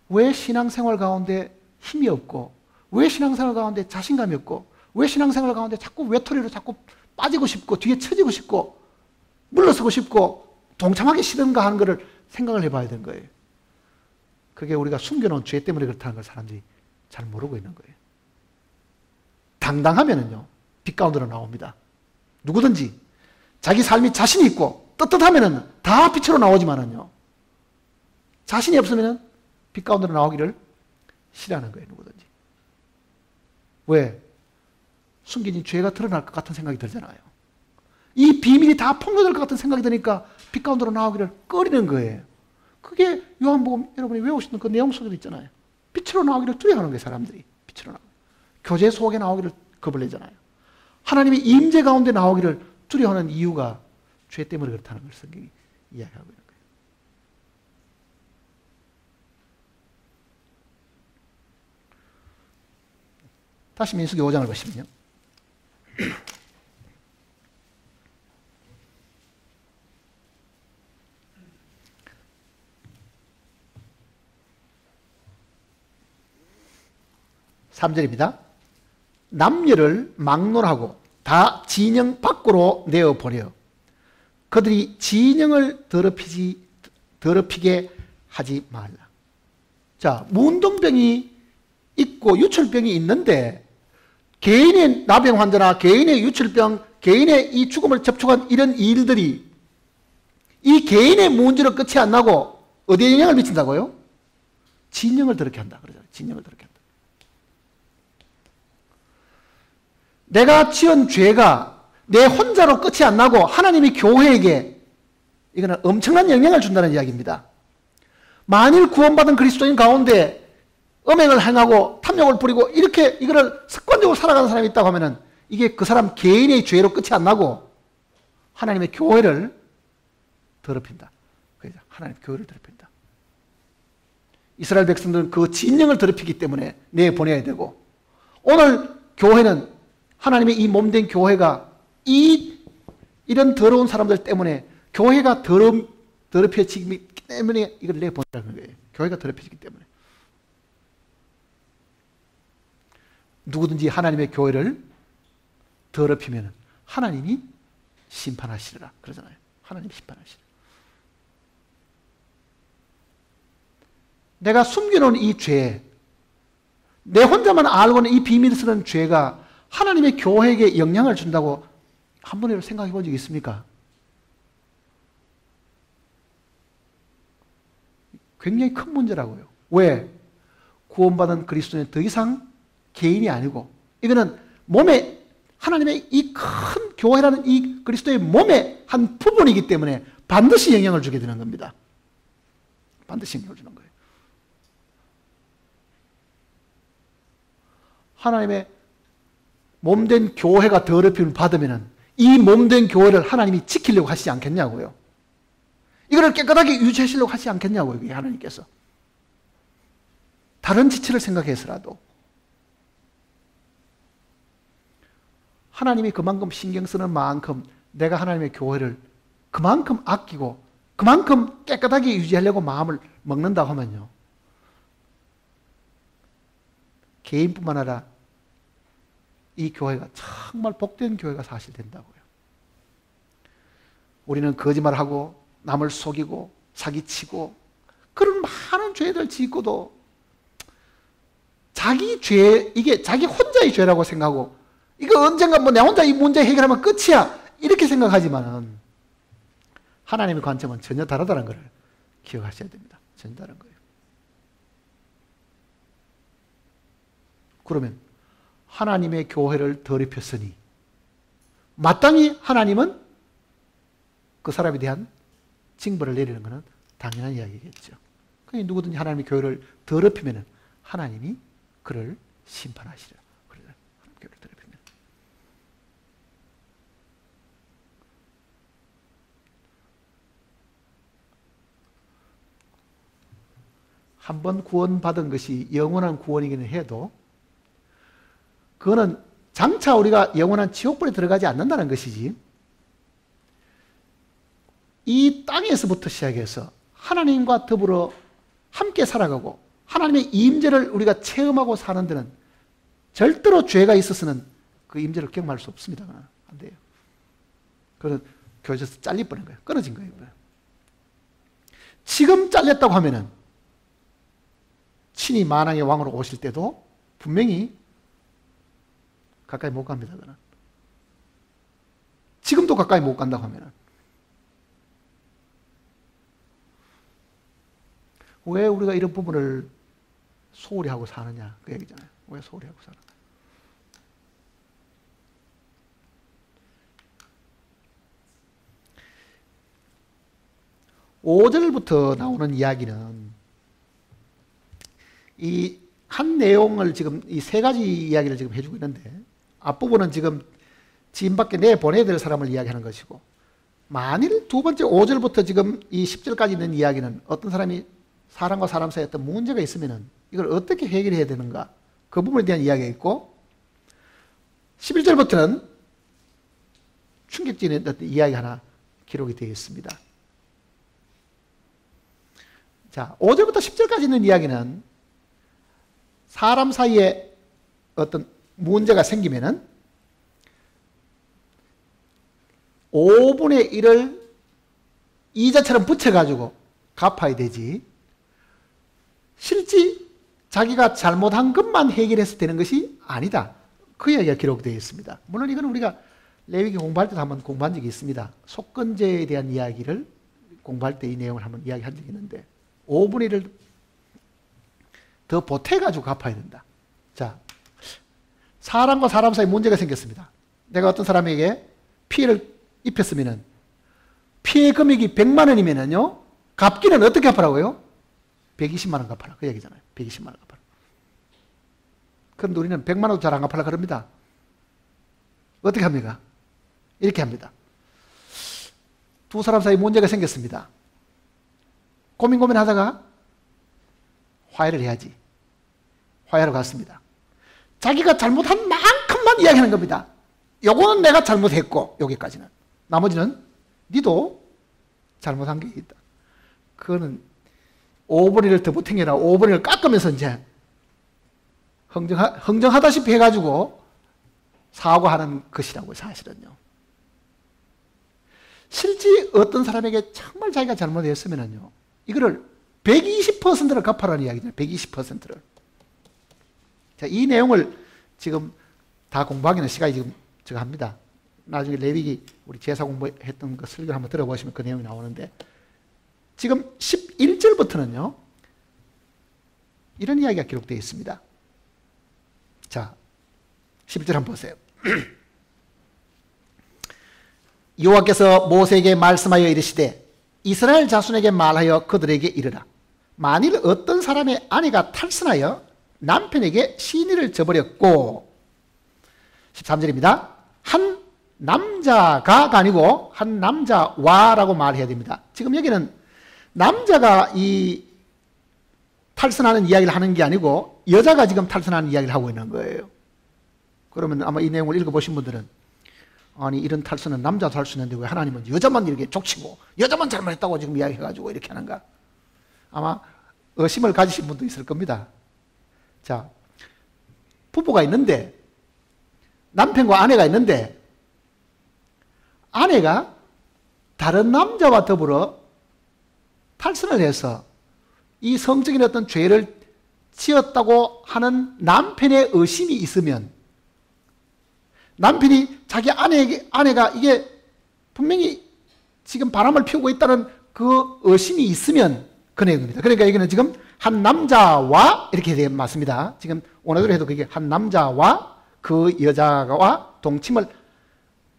왜 신앙생활 가운데 힘이 없고, 왜 신앙생활 가운데 자신감이 없고, 왜 신앙생활 가운데 자꾸 외톨이로 자꾸 빠지고 싶고 뒤에 처지고 싶고 물러서고 싶고 동참하기 싫은가 하는 것을 생각을 해봐야 되는 거예요. 그게 우리가 숨겨놓은 죄 때문에 그렇다는 걸 사람들이 잘 모르고 있는 거예요. 당당하면은요, 빛 가운데로 나옵니다. 누구든지 자기 삶이 자신이 있고 떳떳하면은 다 빛으로 나오지만은요, 자신이 없으면은 빛 가운데로 나오기를 싫어하는 거예요. 누구든지. 왜? 숨겨진 죄가 드러날 것 같은 생각이 들잖아요. 이 비밀이 다 폭로될 것 같은 생각이 드니까 빛 가운데로 나오기를 꺼리는 거예요. 그게 요한복음 여러분이 외우시는 그 내용 속에도 있잖아요. 빛으로 나오기를 두려워하는 거예요. 사람들이. 빛으로 나오기. 교제 속에 나오기를 겁을 내잖아요. 하나님의 임재 가운데 나오기를 두려워하는 이유가 죄 때문에 그렇다는 걸 성경이 이야기하고 있는 거예요. 다시 민수기 5장을 보시면요. (3절입니다) 남녀를 막론하고 다 진영 밖으로 내어버려 그들이 진영을 더럽히게 하지 말라. 자, 문둥병이 있고 유출병이 있는데 개인의 나병 환자나 개인의 유출병, 개인의 이 죽음을 접촉한 이런 일들이 이 개인의 문제로 끝이 안 나고 어디에 영향을 미친다고요? 진영을 더럽게 한다. 그러잖아요. 진영을 더럽게 한다. 내가 지은 죄가 내 혼자로 끝이 안 나고 하나님이 교회에게 이거는 엄청난 영향을 준다는 이야기입니다. 만일 구원받은 그리스도인 가운데 음행을 행하고 탐욕을 부리고 이렇게 이거를 습관적으로 살아가는 사람이 있다고 하면은 이게 그 사람 개인의 죄로 끝이 안 나고 하나님의 교회를 더럽힌다. 그래서 하나님의 교회를 더럽힌다. 이스라엘 백성들은 그 진영을 더럽히기 때문에 내보내야 되고, 오늘 교회는 하나님의 이 몸된 교회가 이런 더러운 사람들 때문에 교회가 더럽혀지기 때문에 이걸 내보내라는 거예요. 교회가 더럽혀지기 때문에. 누구든지 하나님의 교회를 더럽히면 하나님이 심판하시리라 그러잖아요. 하나님이 심판하시리라. 내가 숨겨놓은 이 죄, 내 혼자만 알고는 이 비밀스러운 죄가 하나님의 교회에게 영향을 준다고 한 번이라도 생각해 본 적이 있습니까? 굉장히 큰 문제라고요. 왜? 구원받은 그리스도는 더 이상 개인이 아니고, 이거는 몸에, 하나님의 이 큰 교회라는 이 그리스도의 몸의 한 부분이기 때문에 반드시 영향을 주게 되는 겁니다. 반드시 영향을 주는 거예요. 하나님의 몸된 교회가 더럽힘을 받으면 이 몸된 교회를 하나님이 지키려고 하시지 않겠냐고요. 이거를 깨끗하게 유지하시려고 하시지 않겠냐고요. 이게 하나님께서. 다른 지체를 생각해서라도. 하나님이 그만큼 신경 쓰는 만큼 내가 하나님의 교회를 그만큼 아끼고 그만큼 깨끗하게 유지하려고 마음을 먹는다고 하면요, 개인뿐만 아니라 이 교회가 정말 복된 교회가 사실 된다고요. 우리는 거짓말하고 남을 속이고 사기치고 그런 많은 죄들 짓고도 자기 죄, 이게 자기 혼자의 죄라고 생각하고, 이거 언젠가 뭐 내 혼자 이 문제 해결하면 끝이야 이렇게 생각하지만은 하나님의 관점은 전혀 다르다는 것을 기억하셔야 됩니다. 전혀 다른 거예요. 그러면 하나님의 교회를 더럽혔으니 마땅히 하나님은 그 사람에 대한 징벌을 내리는 것은 당연한 이야기겠죠. 그러니까 누구든지 하나님의 교회를 더럽히면 하나님이 그를 심판하시리라. 그래서 하나님의 교회를 더럽히면. 한번 구원받은 것이 영원한 구원이기는 해도 그거는 장차 우리가 영원한 지옥불에 들어가지 않는다는 것이지, 이 땅에서부터 시작해서 하나님과 더불어 함께 살아가고 하나님의 임재를 우리가 체험하고 사는 데는 절대로 죄가 있어서는 그 임재를 경험할 수 없습니다. 안 돼요. 그건 교회에서 잘릴 뻔한 거예요. 끊어진 거예요. 지금 잘렸다고 하면은 친히 만왕의 왕으로 오실 때도 분명히 가까이 못 갑니다. 그는. 지금도 가까이 못 간다고 하면은. 왜 우리가 이런 부분을 소홀히 하고 사느냐, 그 얘기잖아요. 왜 소홀히 하고 사느냐. (5절부터) 나오는 이야기는 이 한 내용을 지금 이 세 가지 이야기를 지금 해주고 있는데, 앞부분은 지금 지금 밖에 내보내야 될 사람을 이야기하는 것이고, 만일 두 번째 5절부터 지금 이 10절까지 있는 이야기는 어떤 사람이 사람과 사람 사이에 어떤 문제가 있으면은 이걸 어떻게 해결해야 되는가, 그 부분에 대한 이야기가 있고, 11절부터는 충격적인 어떤 이야기 하나 기록이 되어 있습니다. 자, 5절부터 10절까지 있는 이야기는 사람 사이에 어떤 문제가 생기면은 5분의 1을 이자처럼 붙여가지고 갚아야 되지, 실제 자기가 잘못한 것만 해결해서 되는 것이 아니다. 그 이야기가 기록되어 있습니다. 물론 이건 우리가 레위기 공부할 때도 한번 공부한 적이 있습니다. 속건제에 대한 이야기를 공부할 때 이 내용을 한번 이야기한 적이 있는데 5분의 1을 더 보태가지고 갚아야 된다. 자, 사람과 사람 사이 문제가 생겼습니다. 내가 어떤 사람에게 피해를 입혔으면은 피해 금액이 100만 원이면은요, 갚기는 어떻게 갚으라고요? 120만 원 갚아라. 그 얘기잖아요. 120만 원 갚아라. 그런데 우리는 100만 원도 잘 안 갚으라 그럽니다. 어떻게 합니까? 이렇게 합니다. 두 사람 사이 문제가 생겼습니다. 고민하다가 화해를 해야지. 화해하러 갔습니다. 자기가 잘못한 만큼만 이야기하는 겁니다. 요거는 내가 잘못했고 여기까지는. 나머지는 니도 잘못한 게 있다. 그거는 5분의 1을 더 보탱이라 5분의 1을 깎으면서 이제 흥정하다시피 해가지고 사과하는 것이라고요, 사실은요. 실제 어떤 사람에게 정말 자기가 잘못했으면요, 이거를 120%를 갚아라는 이야기죠. 120%를. 자, 이 내용을 지금 다 공부하기는 시간이 지금 제가 합니다. 나중에 레위기 우리 제사 공부했던 그 설교를 한번 들어보시면 그 내용이 나오는데, 지금 11절부터는요, 이런 이야기가 기록되어 있습니다. 자, 11절 한번 보세요. 여호와께서 모세에게 말씀하여 이르시되 이스라엘 자손에게 말하여 그들에게 이르라. 만일 어떤 사람의 아내가 탈선하여 남편에게 시인을 저버렸고, 13절입니다. 한 남자가 아니고 한 남자와라고 말해야 됩니다. 지금 여기는 남자가 이 탈선하는 이야기를 하는 게 아니고 여자가 지금 탈선하는 이야기를 하고 있는 거예요. 그러면 아마 이 내용을 읽어보신 분들은, 아니 이런 탈선은 남자도 할 수 있는데 왜 하나님은 여자만 이렇게 족치고 여자만 잘못했다고 지금 이야기해가지고 이렇게 하는가? 아마 의심을 가지신 분도 있을 겁니다. 자, 부부가 있는데, 남편과 아내가 있는데, 아내가 다른 남자와 더불어 탈선을 해서 이 성적인 어떤 죄를 지었다고 하는 남편의 의심이 있으면, 남편이 자기 아내가 이게 분명히 지금 바람을 피우고 있다는 그 의심이 있으면 그 내용입니다. 그러니까 여기는 지금 한 남자와 이렇게 맞습니다. 지금 오늘도 해도 그게 한 남자와 그 여자와 동침을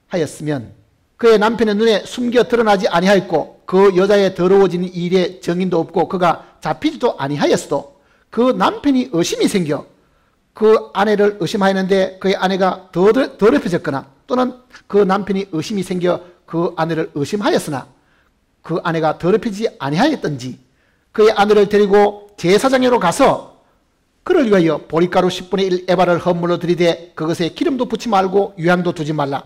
하였으면 그의 남편의 눈에 숨겨 드러나지 아니하였고 그 여자의 더러워진 일에 정인도 없고 그가 잡히지도 아니하였어도 그 남편이 의심이 생겨 그 아내를 의심하였는데 그의 아내가 더럽혀졌거나 또는 그 남편이 의심이 생겨 그 아내를 의심하였으나 그 아내가 더럽히지 아니하였던지 그의 아내를 데리고 제사장으로 가서 그를 위하여 보리가루 10분의 1 에바를 헌물로 들이되 그것에 기름도 붓지 말고 유향도 두지 말라.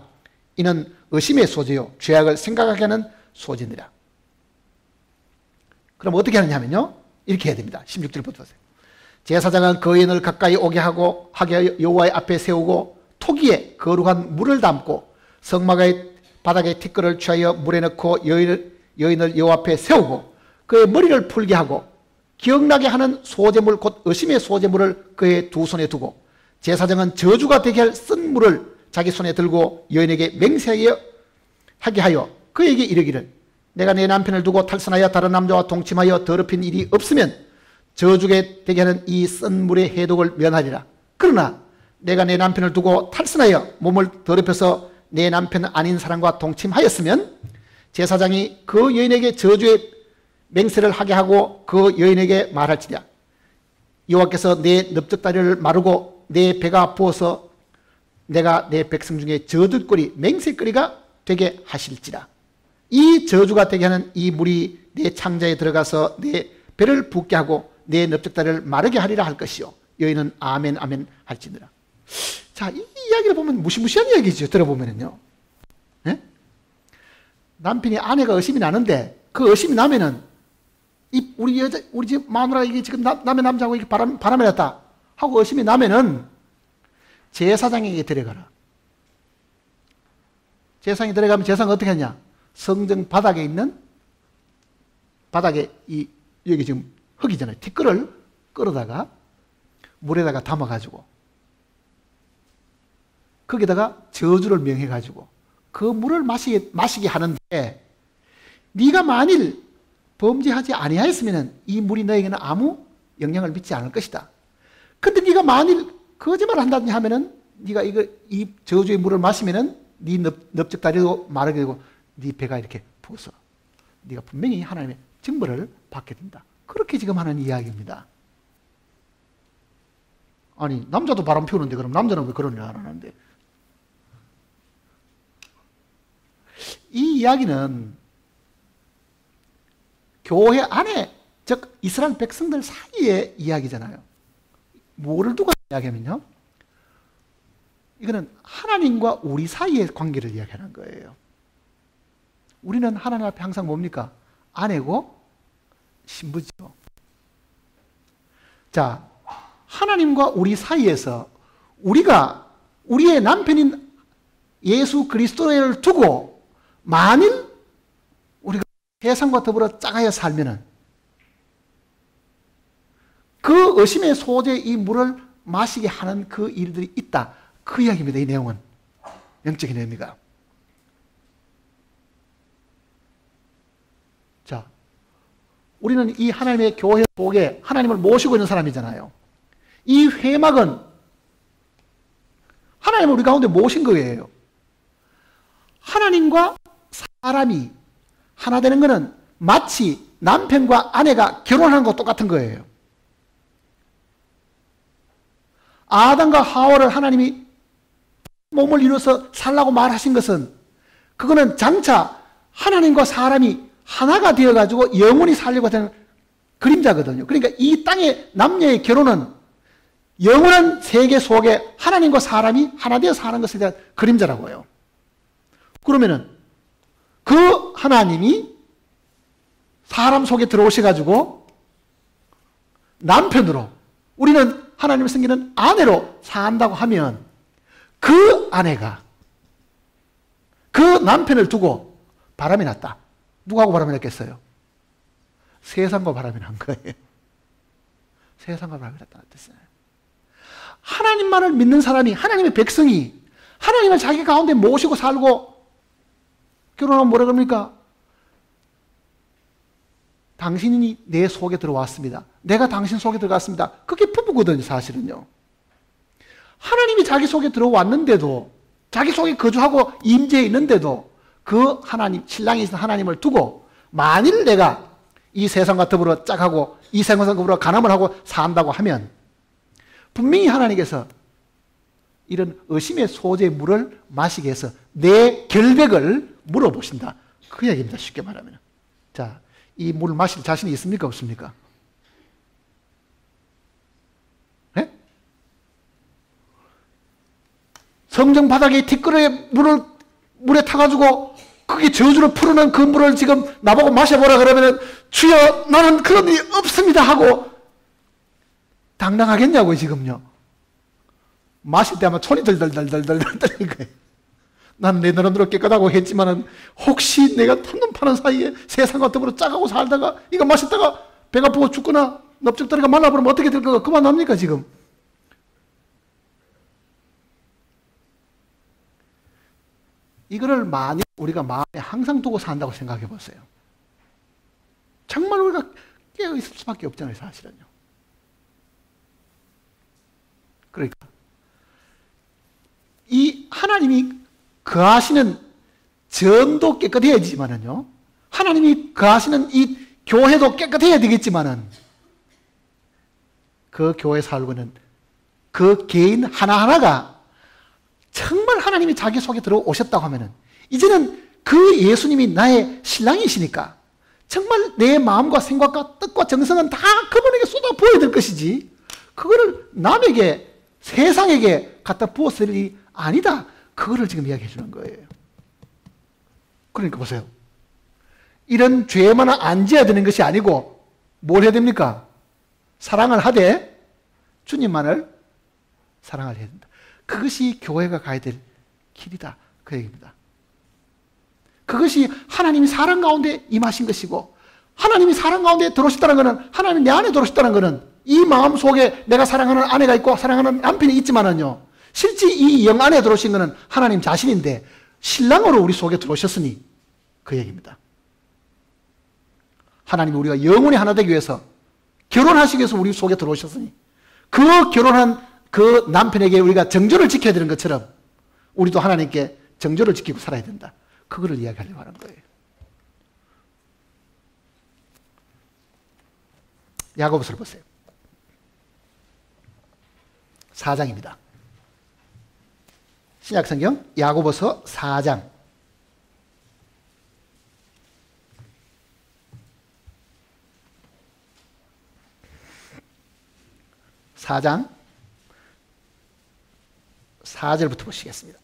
이는 의심의 소재요 죄악을 생각하게 하는 소재니라. 그럼 어떻게 하느냐 하면요, 이렇게 해야 됩니다. 16절부터 보세요. 제사장은 그 여인을 가까이 오게 하고 하게 여호와의 앞에 세우고 토기에 거룩한 물을 담고 성막의 바닥에 티끌을 취하여 물에 넣고 여인을 여호와 앞에 세우고 그의 머리를 풀게 하고 기억나게 하는 소재물 곧 의심의 소재물을 그의 두 손에 두고 제사장은 저주가 되게 할 쓴 물을 자기 손에 들고 여인에게 맹세하게 하여 그에게 이르기를 내가 내 남편을 두고 탈선하여 다른 남자와 동침하여 더럽힌 일이 없으면 저주게 되게 하는 이 쓴 물의 해독을 면하리라. 그러나 내가 내 남편을 두고 탈선하여 몸을 더럽혀서 내 남편 아닌 사람과 동침하였으면 제사장이 그 여인에게 저주의 맹세를 하게 하고 그 여인에게 말할지라. 여호와께서 내 넓적다리를 마르고 내 배가 부어서 내가 내 백성 중에 저주거리 맹세거리가 되게 하실지라. 이 저주가 되게 하는 이 물이 내 창자에 들어가서 내 배를 붓게 하고 내 넓적다리를 마르게 하리라 할 것이요 여인은 아멘 아멘 할지니라. 자, 이 이야기를 보면 무시무시한 이야기죠. 들어보면은요, 네? 남편이 아내가 의심이 나는데 그 의심이 나면은 우리 집 마누라 이게 지금 남의 남자하고 이게 바람이 났다 하고 의심이 나면은 제사장에게 데려가라. 제사장이 데려가면 제사장은 어떻게 하냐? 성전 바닥에 여기 지금 흙이잖아요. 티끌을 끌어다가 물에다가 담아가지고 거기다가 저주를 명해가지고 그 물을 마시게 하는데 네가 만일 범죄하지 아니하였으면 이 물이 너에게는 아무 영향을 미치지 않을 것이다. 근데 네가 만일 거짓말을 한다든지 하면은 네가 이 저주의 물을 마시면은 네 넓적 다리도 마르게 되고 네 배가 이렇게 부어서 네가 분명히 하나님의 징벌을 받게 된다. 그렇게 지금 하는 이야기입니다. 아니 남자도 바람 피우는데 그럼 남자는 왜 그런 일 안 하는데? 이 이야기는 교회 안에, 즉 이스라엘 백성들 사이의 이야기잖아요. 뭐를 두고 이야기하면요, 이거는 하나님과 우리 사이의 관계를 이야기하는 거예요. 우리는 하나님 앞에 항상 뭡니까? 아내고 신부죠. 자, 하나님과 우리 사이에서 우리가 우리의 남편인 예수 그리스도를 두고 만일 우리가 세상과 더불어 짝하여 살면은 그 의심의 소재 이 물을 마시게 하는 그 일들이 있다. 그 이야기입니다. 이 내용은 영적인 의미가. 자, 우리는 이 하나님의 교회 속에 하나님을 모시고 있는 사람이잖아요. 이 회막은 하나님을 우리 가운데 모신 거예요. 하나님과 사람이 하나 되는 것은 마치 남편과 아내가 결혼하는 것 똑같은 거예요. 아담과 하와를 하나님이 몸을 이루어서 살라고 말하신 것은 그거는 장차 하나님과 사람이 하나가 되어가지고 영원히 살려고 하는 그림자거든요. 그러니까 이 땅의 남녀의 결혼은 영원한 세계 속에 하나님과 사람이 하나 되어 사는 것에 대한 그림자라고 해요. 그러면은 그 하나님이 사람 속에 들어오셔가지고 남편으로, 우리는 하나님을 섬기는 아내로 산다고 하면 그 아내가 그 남편을 두고 바람이 났다. 누구하고 바람이 났겠어요? 세상과 바람이 난 거예요. 세상과 바람이 났다는 뜻이에요. 하나님만을 믿는 사람이, 하나님의 백성이 하나님을 자기 가운데 모시고 살고 결혼하면 뭐라 그럽니까? 당신이 내 속에 들어왔습니다. 내가 당신 속에 들어갔습니다. 그게 부부거든요, 사실은요. 하나님이 자기 속에 들어왔는데도, 자기 속에 거주하고 임재해 있는데도 그 하나님, 신랑이신 하나님을 두고 만일 내가 이 세상과 더불어 짝하고 이 세상과 더불어 간음을 하고 산다고 하면 분명히 하나님께서 이런 의심의 소재의 물을 마시게 해서 내 결백을 물어보신다. 그 얘기입니다. 쉽게 말하면. 자, 이 물을 마실 자신이 있습니까? 없습니까? 네? 성정 바닥에 뒷그릇에 물에 타가지고 그게 저주를 풀어낸 그 물을 지금 나보고 마셔보라 그러면은 주여 나는 그런 일이 없습니다 하고 당당하겠냐고요, 지금요. 마실 때 아마 손이 덜덜덜덜덜 떨릴 거예요. 난 내 나름대로 깨끗하고 했지만은 혹시 내가 한눈 파는 사이에 세상과 더불어 짜가고 살다가 이거 마셨다가 배가 부어 죽거나 넓적다리가 말라버리면 어떻게 될 거가 그만합니까, 지금? 이거를 만약 우리가 마음에 항상 두고 산다고 생각해 보세요. 정말 우리가 깨어 있을 수밖에 없잖아요, 사실은요. 그러니까 이 하나님이 거하시는 전도 깨끗해야지만은요, 하나님이 거하시는 이 교회도 깨끗해야 되겠지만은 그 교회 살고 있는 그 개인 하나하나가 정말 하나님이 자기 속에 들어오셨다고 하면은 이제는 그 예수님이 나의 신랑이시니까 정말 내 마음과 생각과 뜻과 정성은 다 그분에게 쏟아 부어야 될 것이지 그거를 남에게, 세상에게 갖다 부었을 일이 아니다. 그거를 지금 이야기해 주는 거예요. 그러니까 보세요. 이런 죄만 안 지어야 되는 것이 아니고 뭘 해야 됩니까? 사랑을 하되 주님만을 사랑을 해야 된다. 그것이 교회가 가야 될 길이다. 그 얘기입니다. 그것이 하나님이 사랑 가운데 임하신 것이고 하나님이 사랑 가운데 들어오셨다는 것은 하나님이 내 안에 들어오셨다는 것은 이 마음 속에 내가 사랑하는 아내가 있고 사랑하는 남편이 있지만은요, 실제 이 영 안에 들어오신 것은 하나님 자신인데 신랑으로 우리 속에 들어오셨으니 그 얘기입니다. 하나님이 우리가 영원히 하나 되기 위해서 결혼하시기 위해서 우리 속에 들어오셨으니 그 결혼한 그 남편에게 우리가 정조를 지켜야 되는 것처럼 우리도 하나님께 정조를 지키고 살아야 된다. 그거를 이야기하려고 하는 거예요. 야고보서를 보세요. 4장입니다. 신약성경 야고보서 4장 4장 4절부터 보시겠습니다.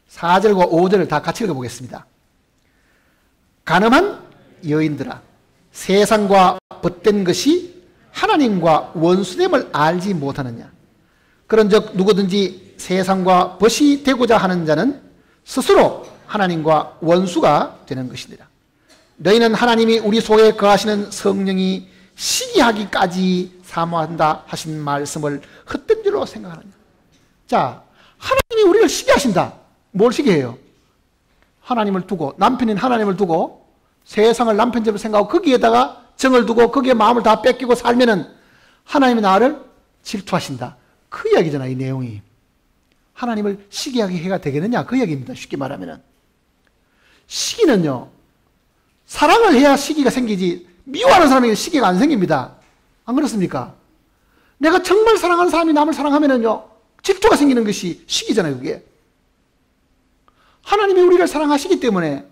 4절과 5절을 다 같이 읽어보겠습니다. 가늠한 여인들아, 세상과 벗된 것이 하나님과 원수됨을 알지 못하느냐. 그런즉 누구든지 세상과 벗이 되고자 하는 자는 스스로 하나님과 원수가 되는 것이니라. 너희는 하나님이 우리 속에 거하시는 성령이 시기하기까지 사모한다 하신 말씀을 헛된 줄로 생각하느냐. 자, 하나님이 우리를 시기하신다. 뭘 시기해요? 하나님을 두고, 남편인 하나님을 두고 세상을 남편처럼 생각하고 거기에다가 정을 두고 거기에 마음을 다 뺏기고 살면은 하나님이 나를 질투하신다. 그 이야기잖아, 이 내용이. 하나님을 시기하게 해가 되겠느냐, 그 이야기입니다. 쉽게 말하면은. 시기는요, 사랑을 해야 시기가 생기지 미워하는 사람에게 시기가 안 생깁니다. 안 그렇습니까? 내가 정말 사랑하는 사람이 남을 사랑하면은요, 질투가 생기는 것이 시기잖아요, 그게. 하나님이 우리를 사랑하시기 때문에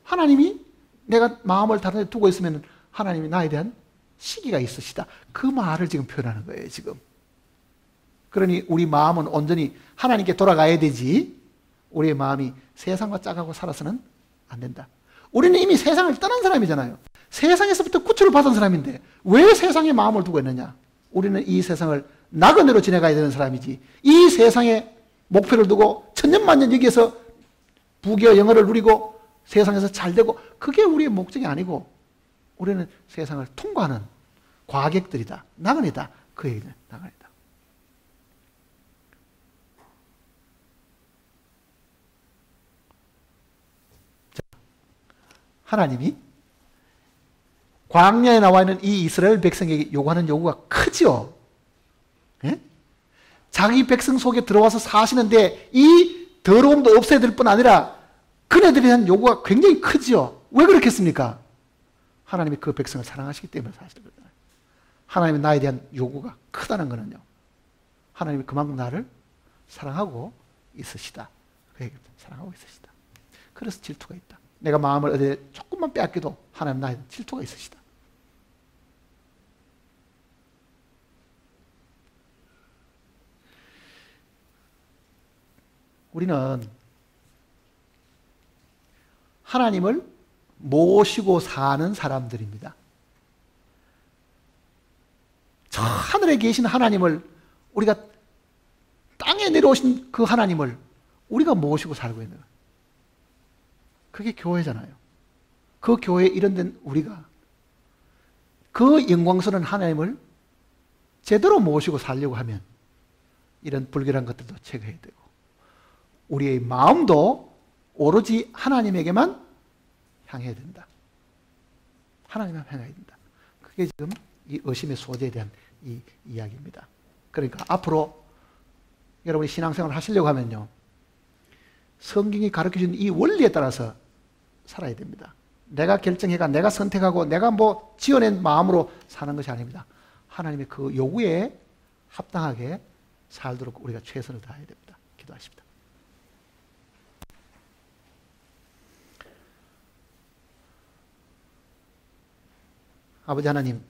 하나님이 내가 마음을 다른 데 두고 있으면 하나님이 나에 대한 시기가 있으시다. 그 말을 지금 표현하는 거예요, 지금. 그러니 우리 마음은 온전히 하나님께 돌아가야 되지, 우리의 마음이 세상과 짝하고 살아서는 안 된다. 우리는 이미 세상을 떠난 사람이잖아요. 세상에서부터 구출을 받은 사람인데 왜 세상에 마음을 두고 있느냐? 우리는 이 세상을 나그네로 지내가야 되는 사람이지, 이 세상에 목표를 두고 천년만년 여기에서 부귀와 영화를 누리고 세상에서 잘되고, 그게 우리의 목적이 아니고 우리는 세상을 통과하는 과객들이다. 나그네다. 그 얘기는 나그네다. 자, 하나님이 광야에 나와 있는 이 이스라엘 백성에게 요구하는 요구가 크죠. 예? 자기 백성 속에 들어와서 사시는데 이 더러움도 없애야 될 뿐 아니라 그네들에 대한 요구가 굉장히 크죠. 왜 그렇겠습니까? 하나님이 그 백성을 사랑하시기 때문에 사시는 거잖아요. 하나님이 나에 대한 요구가 크다는 거는요, 하나님이 그만큼 나를 사랑하고 있으시다. 그 얘기입니다. 사랑하고 있으시다. 그래서 질투가 있다. 내가 마음을 어디 조금만 빼앗겨도 하나님 나에 대한 질투가 있으시다. 우리는 하나님을 모시고 사는 사람들입니다. 저 하늘에 계신 하나님을, 우리가 땅에 내려오신 그 하나님을 우리가 모시고 살고 있는 거예요. 그게 교회잖아요. 그 교회에 이른된 우리가 그 영광스러운 하나님을 제대로 모시고 살려고 하면 이런 불결한 것들도 제거해야 되고, 우리의 마음도 오로지 하나님에게만 향해야 된다. 하나님만 향해야 된다. 그게 지금 이 의심의 소재에 대한 이 이야기입니다. 그러니까 앞으로 여러분이 신앙생활을 하시려고 하면요, 성경이 가르쳐준 이 원리에 따라서 살아야 됩니다. 내가 결정해가, 내가 선택하고, 내가 뭐 지어낸 마음으로 사는 것이 아닙니다. 하나님의 그 요구에 합당하게 살도록 우리가 최선을 다해야 됩니다. 기도하십니다. 아버지 하나님,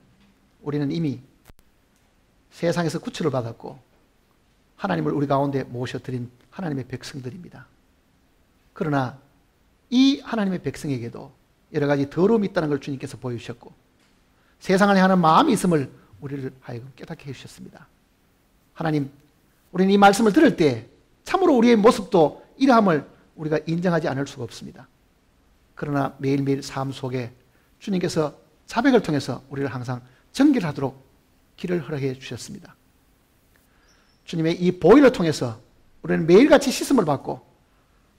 우리는 이미 세상에서 구출을 받았고 하나님을 우리 가운데 모셔드린 하나님의 백성들입니다. 그러나 이 하나님의 백성에게도 여러 가지 더러움이 있다는 걸 주님께서 보여주셨고, 세상을 향하는 마음이 있음을 우리를 하여금 깨닫게 해주셨습니다. 하나님, 우리는 이 말씀을 들을 때 참으로 우리의 모습도 이러함을 우리가 인정하지 않을 수가 없습니다. 그러나 매일매일 삶 속에 주님께서 자백을 통해서 우리를 항상 정결하도록 길을 허락해 주셨습니다. 주님의 이 보혈을 통해서 우리는 매일같이 씻음을 받고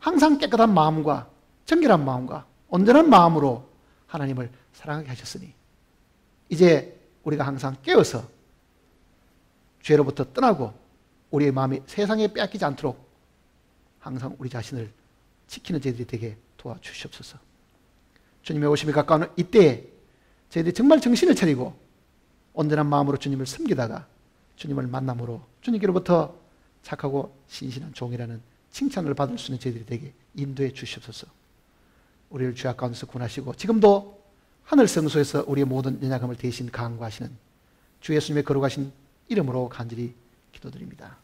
항상 깨끗한 마음과 정결한 마음과 온전한 마음으로 하나님을 사랑하게 하셨으니 이제 우리가 항상 깨어서 죄로부터 떠나고 우리의 마음이 세상에 빼앗기지 않도록 항상 우리 자신을 지키는 저희들이 되게 도와주시옵소서. 주님의 오심이 가까운 이때에 저희들이 정말 정신을 차리고 온전한 마음으로 주님을 섬기다가 주님을 만남으로 주님께로부터 착하고 신실한 종이라는 칭찬을 받을 수 있는 저희들이 되게 인도해 주시옵소서. 우리를 죄악 가운데서 구원하시고 지금도 하늘 성소에서 우리의 모든 연약함을 대신 강구하시는 주 예수님의 거룩하신 이름으로 간절히 기도드립니다.